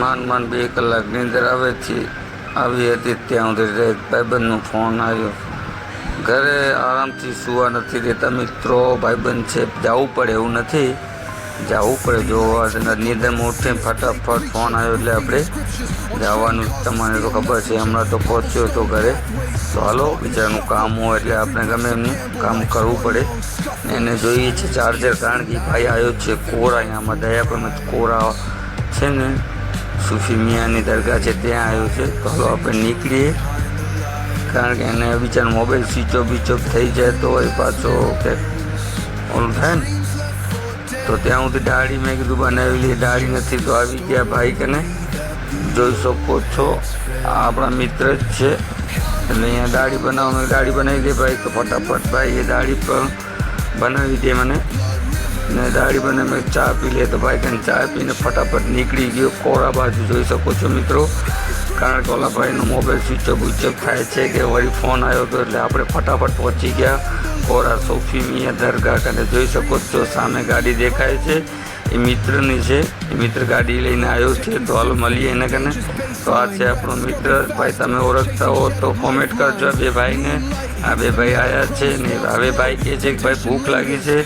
માંડ 2 કલાકની અંદર આવી હતી ત્યાં સુધી એક ભાઈબંધનો ફોન આવ્યો. ઘરે આરામથી સુવા નથી દેતા મિત્રો. ભાઈબંધ છે, જવું પડે એવું નથી, જવું પડે. જો નિંદરમાં ઉઠીને ફટાફટ ફોન આવ્યો એટલે આપણે જવાનું. તમને તો ખબર છે, હમણાં તો પહોંચ્યો હતો ઘરે. તો હાલો, બીજાનું કામ હોય એટલે આપણે ગમે એમનું કામ કરવું પડે. એને જોઈએ છે ચાર્જર, કારણ કે ભાઈ આવ્યો છે કોરા. અહીંયામાં દયાપરમાં કોરા છે ને, સૂફી મિયાની દરગાહ છે ત્યાં આવ્યો છે. તો હાલો આપણે નીકળીએ, કારણ કે એને બિચારો મોબાઈલ સ્વિચ ઓફ થઈ જાય તો એ પાછો કંઈક ઓલું થાય ને. તો ત્યાં સુધી દાઢી મેં કીધું બનાવેલી, દાઢી નથી. તો આવી ગયા ભાઈ કને, જોઈ શકો છો આ આપણા મિત્ર જ છે. એટલે અહીંયા દાઢી બનાવવાનું, દાઢી બનાવી દે ભાઈ. તો ફટાફટ ભાઈ એ દાઢી પણ બનાવી દે મને, ને દાઢી બનાવી મેં ચા પી લે. તો ભાઈ કને ચા પીને ફટાફટ નીકળી ગયો કોરા બાજુ, જોઈ શકો છો મિત્રો. કારણ કે ઓલા ભાઈનો મોબાઈલ સ્વિચ ઓફ થાય છે કે વળી ફોન આવ્યો હતો, એટલે આપણે ફટાફટ પહોંચી ગયા કોરા સૂફી મિયા દરગાહ કને. જોઈ શકો છો સામે ગાડી દેખાય છે, એ મિત્રની છે. એ મિત્ર ગાડી લઈને આવ્યો છે. તો હાલો મળીએ એને કને. તો આ છે આપણો મિત્ર. ભાઈ તમે ઓળખતા હો તો કોમેન્ટ કરજો. બે ભાઈને, આ બે ભાઈ આવ્યા છે ને હવે ભાઈ કહે છે કે ભાઈ ભૂખ લાગી છે.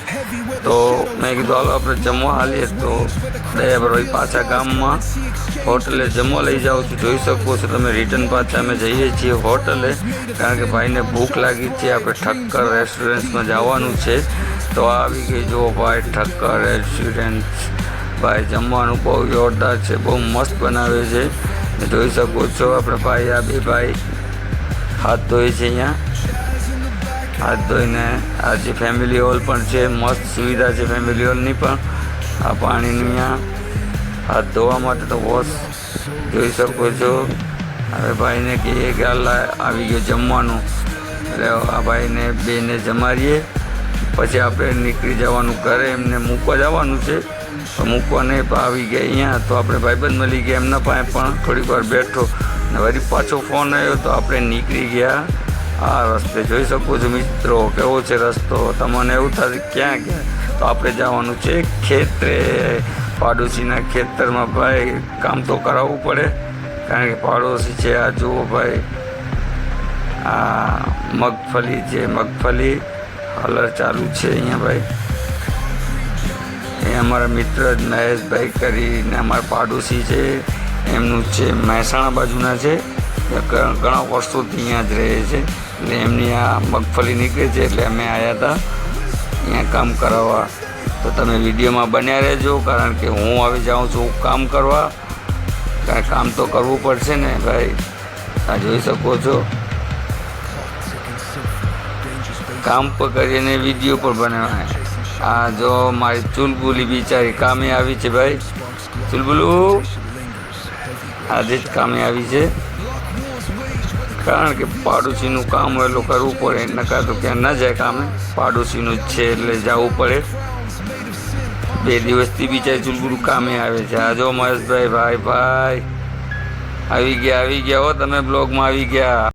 તો મેં કીધું હાલો આપણે જમવા હાલીએ. તો દયાભાઈ પાછા ગામમાં હોટલે જમવા લઈ જાઉં છું. જોઈ શકો છો તમે. રિટર્ન પાછા અમે જઈએ છીએ હોટલે, કારણ કે ભાઈને ભૂખ લાગી છે. આપણે ઠક્કર રેસ્ટોરન્ટમાં જવાનું છે. તો આવી ગઈ જો ભાઈ ઠક્કર રેસ્ટોરન્ટ. ભાઈ જમવાનું બહુ જોરદાર છે, બહુ મસ્ત બનાવે છે. જોઈ શકો છો આપણે ભાઈ, આ બે ભાઈ હાથ ધોઈ છે. અહીંયા હાથ ધોઈને આ જે ફેમિલી હોલ પણ છે, મસ્ત સુવિધા છે ફેમિલી હોલની પણ. આ પાણીની અહીંયા હાથ ધોવા માટે તો વોશ જોઈ શકો છો. હવે ભાઈને કહીએ કે આવી ગયો જમવાનું, એટલે આ ભાઈને બેને જમાડીએ, પછી આપણે નીકળી જવાનું ઘરે. એમને મૂકવા જવાનું છે, તો મૂકવા નહીં પણ આવી ગયા અહીંયા. તો આપણે ભાઈબંધ મળી ગયા, એમના પાસે પણ થોડીક વાર બેઠો ને વળી પાછો ફોન આવ્યો. તો આપણે નીકળી ગયા આ રસ્તે. જોઈ શકો છો મિત્રો કેવો છે રસ્તો. તમને એવું થાય ક્યાં ગયા, તો આપણે જવાનું છે ખેતરે. પાડોશીના ખેતરમાં ભાઈ કામ તો કરાવવું પડે, કારણ કે પાડોશી છે. આ જુઓ ભાઈ, આ મગફળી છે, મગફળી હલર ચાલુ છે અહીંયા ભાઈ. એ અમારા મિત્ર મહેશભાઈ કરીને અમારા પાડોશી છે, એમનું છે મહેસાણા બાજુના છે. ઘણા વર્ષોથી અહીંયા જ રહે છે. એટલે એમની આ મગફળી નીકળે છે, એટલે અમે આવ્યા હતા અહીંયા કામ કરાવવા. તો તમે વિડીયોમાં બન્યા રહેજો, કારણ કે હું આવી જાઉં છું કામ કરવા. કારણ કામ તો કરવું પડશે ને ભાઈ. આ જોઈ શકો છો, કામ પર કરીને વિડીયો પણ બનાવાય. આ જો મારી ચુલબુલી બિચારી કામે આવી છે ભાઈ. ચુલબુલું આજે જ કામે આવી છે, કારણ કે પાડોશીનું કામ હોય એટલું કરવું પડે. નકા તો ક્યાં ન જાય કામે. પાડોશીનું જ છે એટલે જવું પડે. 2 દિવસથી બિચારી ચુલબુલું કામે આવે છે. આ જો મહેશભાઈ ભાઈ આવી ગયા હો તમે બ્લોગમાં આવી ગયા.